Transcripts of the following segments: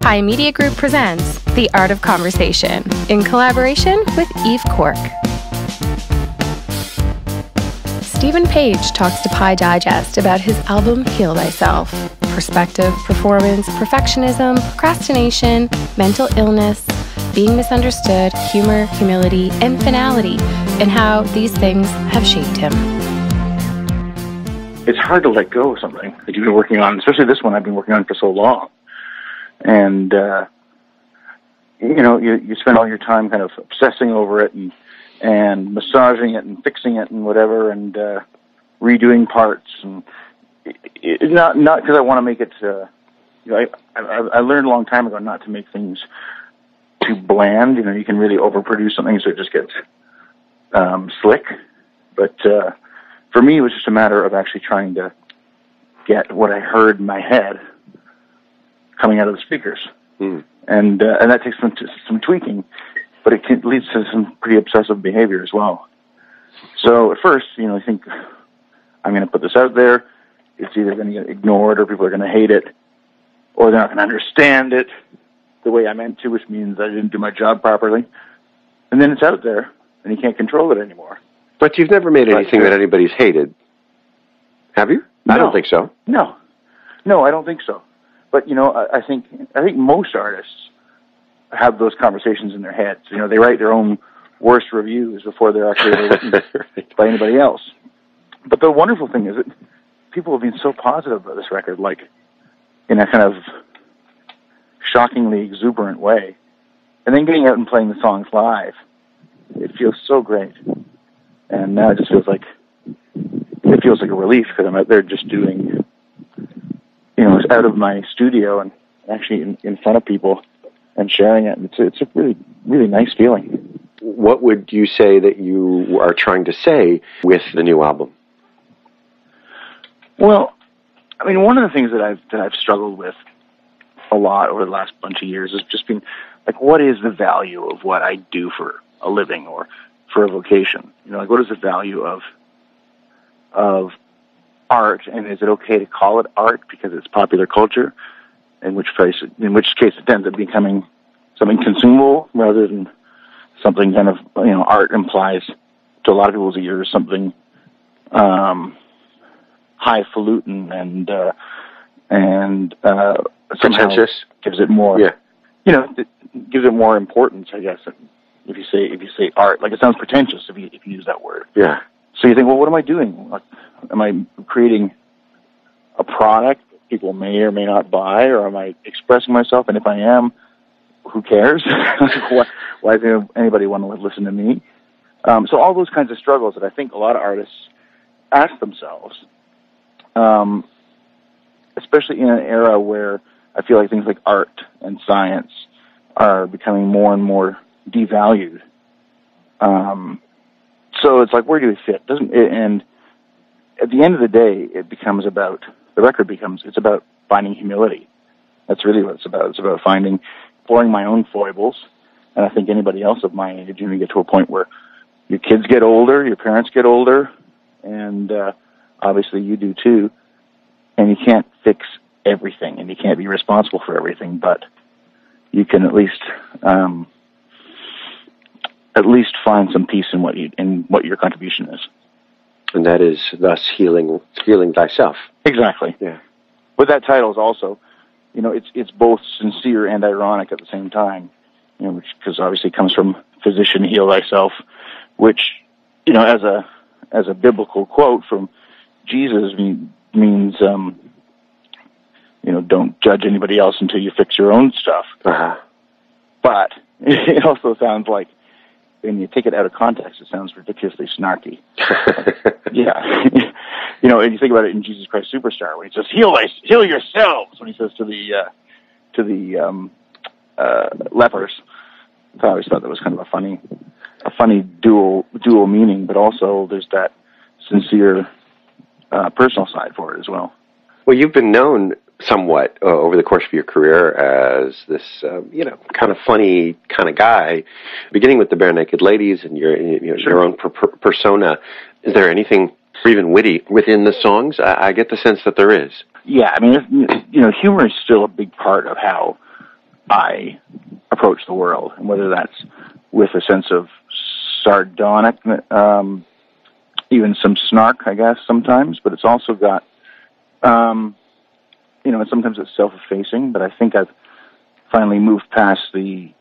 Pi Media Group presents The Art of Conversation in collaboration with Eve Cork. Stephen Page talks to Pi Digest about his album Heal Thyself. Perspective, performance, perfectionism, procrastination, mental illness, being misunderstood, humor, humility, and finality, and how these things have shaped him. It's hard to let go of something that you've been working on, especially this one I've been working on for so long. And, you spend all your time kind of obsessing over it and massaging it and fixing it and whatever and redoing parts. And not because I want to make it, I learned a long time ago not to make things too bland. You can really overproduce something so it just gets slick. But for me, it was just a matter of actually trying to get what I heard in my head coming out of the speakers. And that takes some tweaking, but it leads to some pretty obsessive behavior as well. So at first, I think I'm going to put this out there. It's either going to get ignored or people are going to hate it, or they're not going to understand it the way I meant to, which means I didn't do my job properly. And then it's out there, and you can't control it anymore. But you've never made anything that anybody's hated, have you? No. I don't think so. No, I don't think so. But, I think most artists have those conversations in their heads. They write their own worst reviews before they're actually ever written right. by anybody else. But the wonderful thing is that people have been so positive about this record, like in a kind of shockingly exuberant way. And then getting out and playing the songs live, it feels so great. And now it just feels like a relief because I'm out there just doing, it's out of my studio and actually in front of people and sharing it. And it's a really, really nice feeling. What would you say that you are trying to say with the new album? Well, one of the things that I've struggled with a lot over the last bunch of years has just been like, what is the value of what I do for a living or for a vocation? What is the value of art, and is it okay to call it art because it's popular culture? In which case it ends up becoming something consumable rather than something kind of art implies to a lot of people's ears something highfalutin and pretentious. Gives it more. Yeah. It gives it more importance, I guess. If you say art, like it sounds pretentious if you use that word. Yeah. So you think, well, what am I doing? Am I creating a product that people may or may not buy, or am I expressing myself? And if I am, who cares? Why does anybody want to listen to me? So all those kinds of struggles that I think a lot of artists ask themselves, especially in an era where I feel like things like art and science are becoming more and more devalued. So it's like, where do we fit? And at the end of the day, it's about finding humility. That's really what it's about. It's about exploring my own foibles. And I think anybody else of my age, you get to a point where your kids get older, your parents get older, and obviously you do too. And you can't fix everything, and you can't be responsible for everything, but you can at least find some peace in what your contribution is. And that is thus healing thyself. Exactly. Yeah. But that title is also, it's both sincere and ironic at the same time, because obviously it comes from physician heal thyself, which, as a biblical quote from Jesus means, don't judge anybody else until you fix your own stuff. Uh-huh. But it also sounds like, when you take it out of context, it sounds ridiculously snarky. Yeah. And you think about it in Jesus Christ Superstar, when he says, heal yourselves, when he says to the lepers. I always thought that was kind of a funny dual meaning, but also there's that sincere personal side for it as well. Well, you've been known somewhat over the course of your career as this, kind of funny kind of guy, beginning with the Bare Naked Ladies and your own persona. Is there anything even witty within the songs? I get the sense that there is. Yeah, humor is still a big part of how I approach the world, and whether that's with a sense of sardonic, even some snark, I guess, sometimes, but it's also got, and sometimes it's self-effacing, but I think I've finally moved past the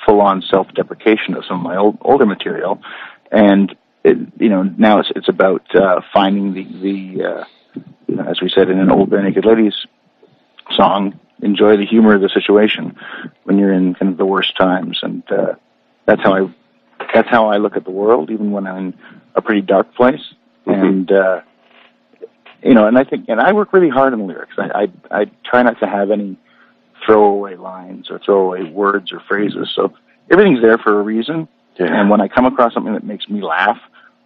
full-on self-deprecation of some of my older material, and now it's about finding the as we said in an old Bare Naked Ladies song, enjoy the humor of the situation when you're in kind of the worst times, and that's how I look at the world, even when I'm in a pretty dark place. Mm-hmm. And I work really hard on the lyrics. I try not to have any throwaway lines or throwaway words or phrases. So everything's there for a reason. Yeah. And when I come across something that makes me laugh,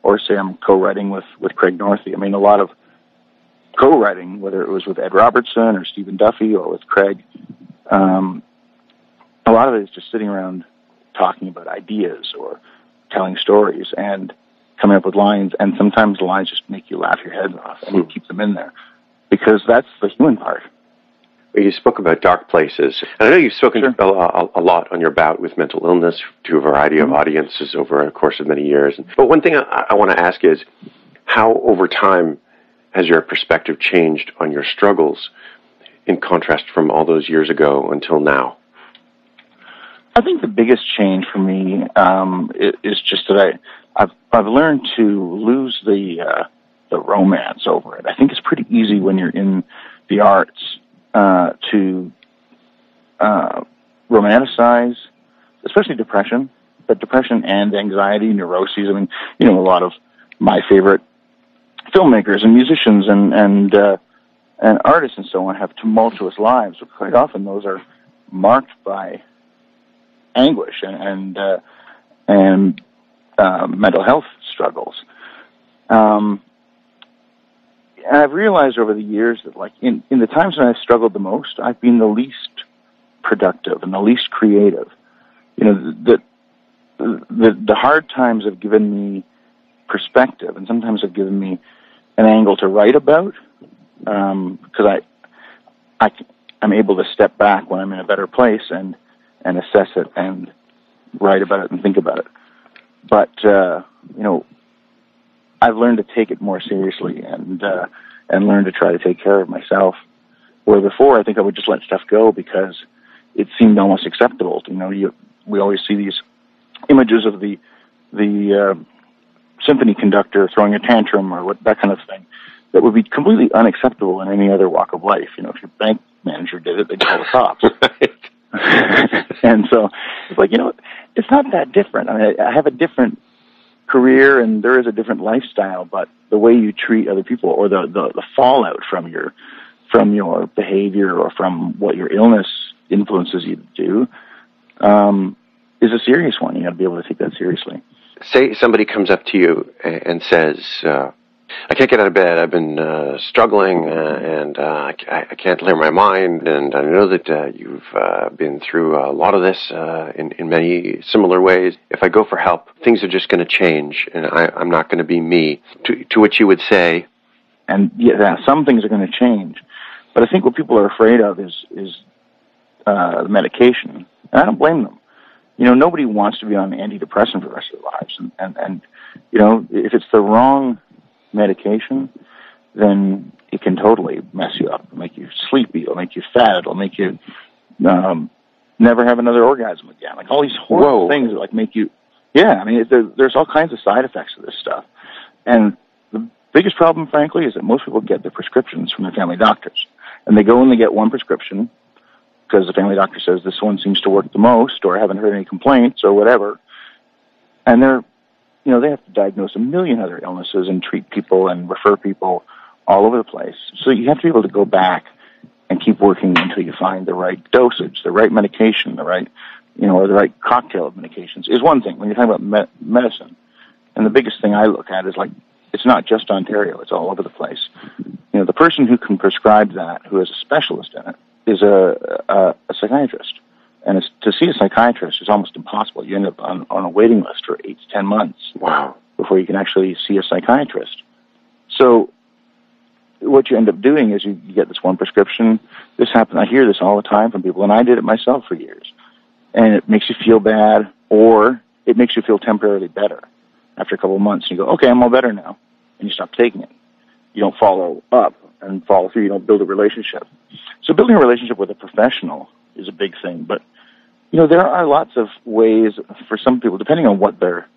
or say I'm co-writing with Craig Northey, I mean, a lot of co-writing, whether it was with Ed Robertson or Stephen Duffy or with Craig, a lot of it is just sitting around talking about ideas or telling stories and coming up with lines, and sometimes the lines just make you laugh your head off, and you keep them in there because that's the human part. You spoke about dark places, and I know you've spoken a lot on your bout with mental illness to a variety of audiences over a course of many years. But one thing I want to ask is, how over time has your perspective changed on your struggles in contrast from all those years ago until now? I think the biggest change for me is just that I've learned to lose the romance over it. I think it's pretty easy when you're in the arts to romanticize, especially depression, but depression and anxiety, neuroses. I mean, a lot of my favorite filmmakers and musicians and artists and so on have tumultuous lives, but quite often those are marked by anguish and mental health struggles. And I've realized over the years that, like, in the times when I've struggled the most, I've been the least productive and the least creative. The hard times have given me perspective, and sometimes have given me an angle to write about, because I'm able to step back when I'm in a better place and assess it and write about it and think about it. But I've learned to take it more seriously and learn to try to take care of myself. Where before, I think I would just let stuff go because it seemed almost acceptable. We always see these images of the symphony conductor throwing a tantrum or that kind of thing that would be completely unacceptable in any other walk of life. If your bank manager did it, they'd call the cops. And so it's like, it's not that different. I mean, I have a different career and there is a different lifestyle, but the way you treat other people or the fallout from your behavior or from what your illness influences you to do is a serious one. You got to be able to take that seriously. Say somebody comes up to you and says, I can't get out of bed, I've been struggling, and I can't clear my mind, and I know that you've been through a lot of this in many similar ways. If I go for help, things are just going to change, and I'm not going to be me. To which you would say? And yeah, some things are going to change. But I think what people are afraid of is the medication, and I don't blame them. Nobody wants to be on antidepressant for the rest of their lives, and if it's the wrong medication, then it can totally mess you up. It'll make you sleepy. It'll make you fat. It'll make you never have another orgasm again. Like all these horrible things that make you. Yeah, I mean, there's all kinds of side effects to this stuff, and the biggest problem, frankly, is that most people get their prescriptions from their family doctors, and they go and they get one prescription because the family doctor says this one seems to work the most, or I haven't heard any complaints, or whatever, and they have to diagnose a million other illnesses and treat people and refer people all over the place. So you have to be able to go back and keep working until you find the right dosage, the right medication, the right cocktail of medications is one thing. When you're talking about medicine, and the biggest thing I look at is it's not just Ontario, it's all over the place. The person who can prescribe that, who is a specialist in it, is a psychiatrist. And to see a psychiatrist is almost impossible. You end up on a waiting list for 8 to 10 months. Wow. Before you can actually see a psychiatrist. So what you end up doing is you get this one prescription. This happens. I hear this all the time from people, and I did it myself for years. And it makes you feel bad, or it makes you feel temporarily better. After a couple of months, you go, okay, I'm all better now, and you stop taking it. You don't follow up and follow through. You don't build a relationship. So building a relationship with a professional is a big thing. But, there are lots of ways for some people, depending on what their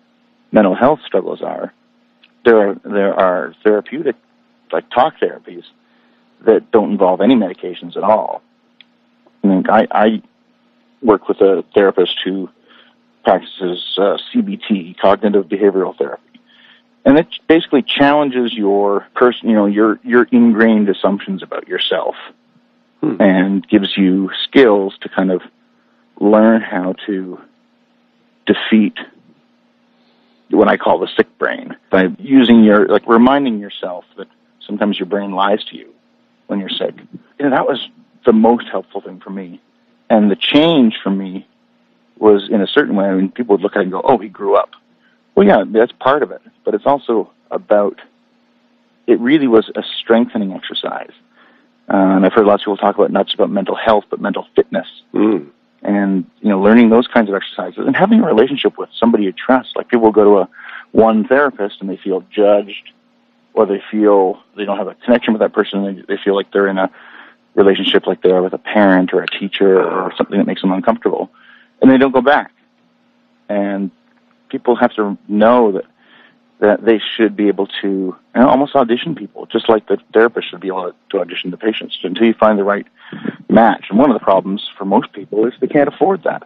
mental health struggles are. There are therapeutic, like talk therapies, that don't involve any medications at all. I work with a therapist who practices CBT, cognitive behavioral therapy. And it basically challenges your your ingrained assumptions about yourself, and gives you skills to kind of learn how to defeat what I call the sick brain by using reminding yourself that sometimes your brain lies to you when you're sick. That was the most helpful thing for me. And the change for me was in a certain way. I mean, people would look at it and go, oh, he grew up. Well, yeah, that's part of it. But it's also it really was a strengthening exercise. And I've heard lots of people talk about not just about mental health, but mental fitness. And, learning those kinds of exercises and having a relationship with somebody you trust. Like people go to one therapist and they feel judged, or they feel they don't have a connection with that person. They feel like they're in a relationship like they are with a parent or a teacher or something that makes them uncomfortable. And they don't go back. And people have to know that they should be able to almost audition people, just like the therapist should be able to audition the patients until you find the right match. And one of the problems for most people is they can't afford that.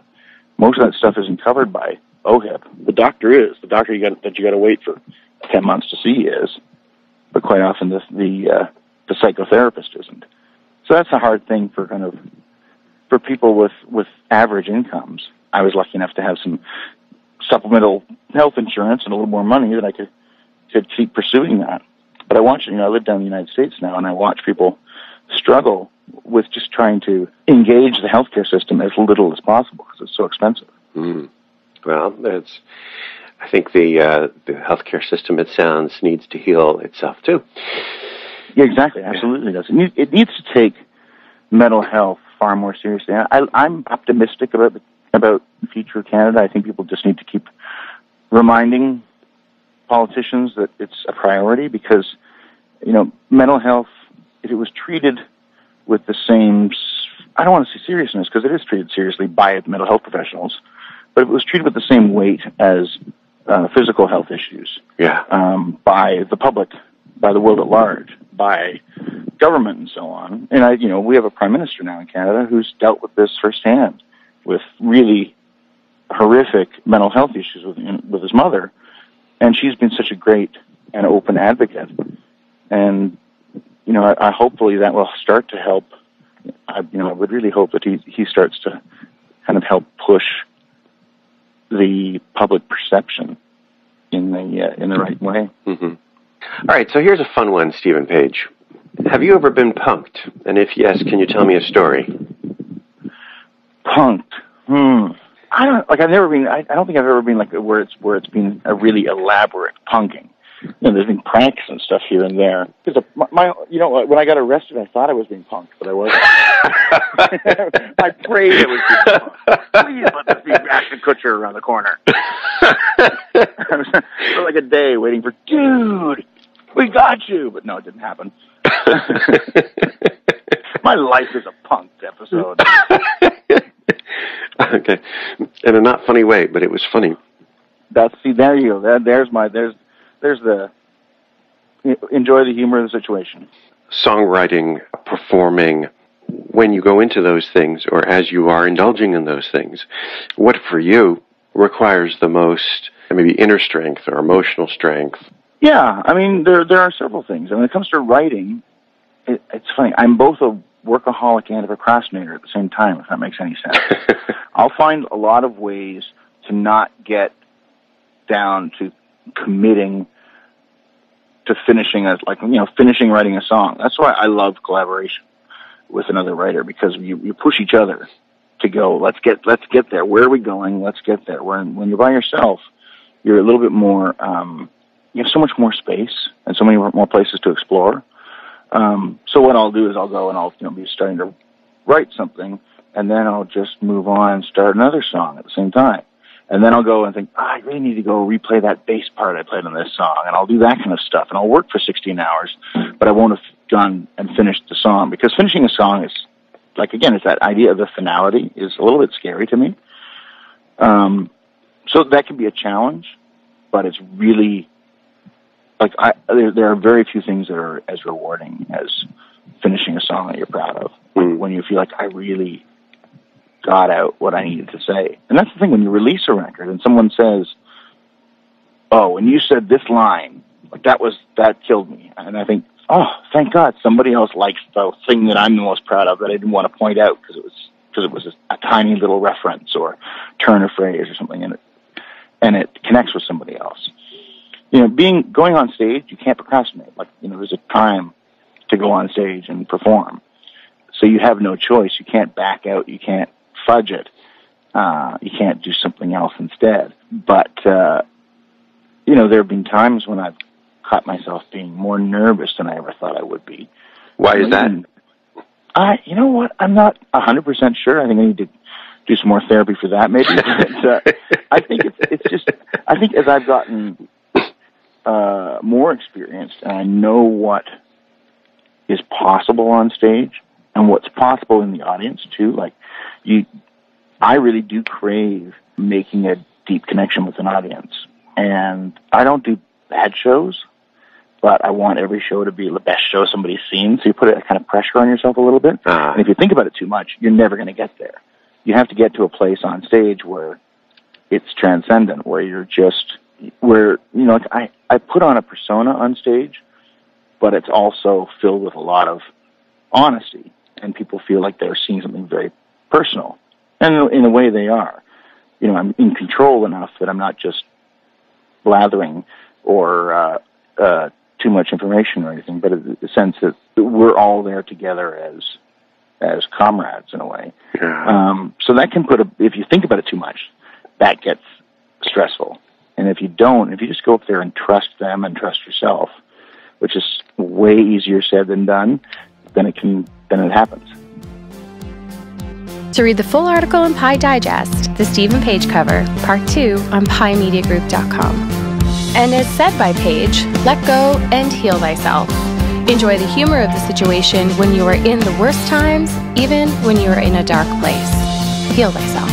Most of that stuff isn't covered by OHIP. The doctor is. The doctor that you got to wait for 10 months to see is. But quite often the psychotherapist isn't. So that's a hard thing for people with average incomes. I was lucky enough to have some supplemental health insurance and a little more money that I could keep pursuing that. But I watch, I live down in the United States now, and I watch people struggle with just trying to engage the healthcare system as little as possible because it's so expensive. Well, I think the healthcare system, it sounds, needs to heal itself too. Yeah, exactly. Absolutely does. It needs to take mental health far more seriously. I'm optimistic about the future of Canada. I think people just need to keep reminding politicians that it's a priority because, mental health, if it was treated with the same, I don't want to say seriousness because it is treated seriously by mental health professionals, but if it was treated with the same weight as physical health issues by the public, by the world at large, by government and so on. And we have a prime minister now in Canada who's dealt with this firsthand, with really horrific mental health issues with his mother, and she's been such a great and open advocate. And I hopefully that will start to help. I would really hope that he starts to kind of help push the public perception in the right way. Mm-hmm. All right, so here's a fun one, Stephen Page. Have you ever been punked? And if yes, can you tell me a story? Punked? I don't think I've ever been where it's been a really elaborate punking. There's been pranks and stuff here and there. Because when I got arrested, I thought I was being punked, but I wasn't. I prayed it was being punked. Please let this be Ashton Kutcher around the corner. I was for like a day waiting for, dude, we got you. But no, it didn't happen. My life is a punked episode. Okay, in a not funny way, but it was funny. There you go. There's the enjoy the humor of the situation. Songwriting, performing, when you go into those things, or as you are indulging in those things, what for you requires the most, maybe inner strength or emotional strength? Yeah, there are several things. When it comes to writing, it's funny. I'm both a workaholic and a procrastinator at the same time, if that makes any sense. I'll find a lot of ways to not get down to committing to finishing writing a song. That's why I love collaboration with another writer, because you push each other to go, let's get there. Where are we going? Let's get there. When you're by yourself, you're a little bit more, you have so much more space and so many more places to explore. So what I'll do is I'll go and I'll be starting to write something, and then I'll just move on and start another song at the same time. And then I'll go and think, I really need to go replay that bass part I played on this song, and I'll do that kind of stuff. And I'll work for 16 hours, but I won't have done and finished the song, because finishing a song is, like, again, it's that idea of the finality is a little bit scary to me. So that can be a challenge, but it's really, like, there are very few things that are as rewarding as finishing a song that you're proud of. When you feel like I really got out what I needed to say. And that's the thing, when you release a record and someone says, oh, when you said this line, like, that killed me. And I think, oh, thank God somebody else likes the thing that I'm the most proud of that I didn't want to point out because it was a tiny little reference or turn of phrase or something in it, and it connects with somebody else. Going on stage, you can't procrastinate. Like, there's a time to go on stage and perform. So you have no choice. You can't back out. You can't fudge it. You can't do something else instead. But, there have been times when I've caught myself being more nervous than I ever thought I would be. Why is that? You know what? I'm not 100% sure. I think I need to do some more therapy for that, maybe. But, I think it's just, I think as I've gotten more experienced and I know what is possible on stage and what's possible in the audience too, like, I really do crave making a deep connection with an audience. And I don't do bad shows, but I want every show to be the best show somebody's seen. So you put a kind of pressure on yourself a little bit. And if you think about it too much, you're never going to get there. You have to get to a place on stage where it's transcendent, where you're just, I put on a persona on stage, but it's also filled with a lot of honesty, and people feel like they're seeing something very personal. And in a way they are. I'm in control enough that I'm not just blathering or too much information or anything, but in the sense that we're all there together as comrades in a way. Yeah. So that can if you think about it too much, that gets stressful. And if you just go up there and trust them and trust yourself, which is way easier said than done, then it happens. To read the full article in Pi Digest, the Stephen Page cover, Part 2 on PiMediaGroup.com. And as said by Page, let go and heal thyself. Enjoy the humor of the situation when you are in the worst times, even when you are in a dark place. Heal thyself.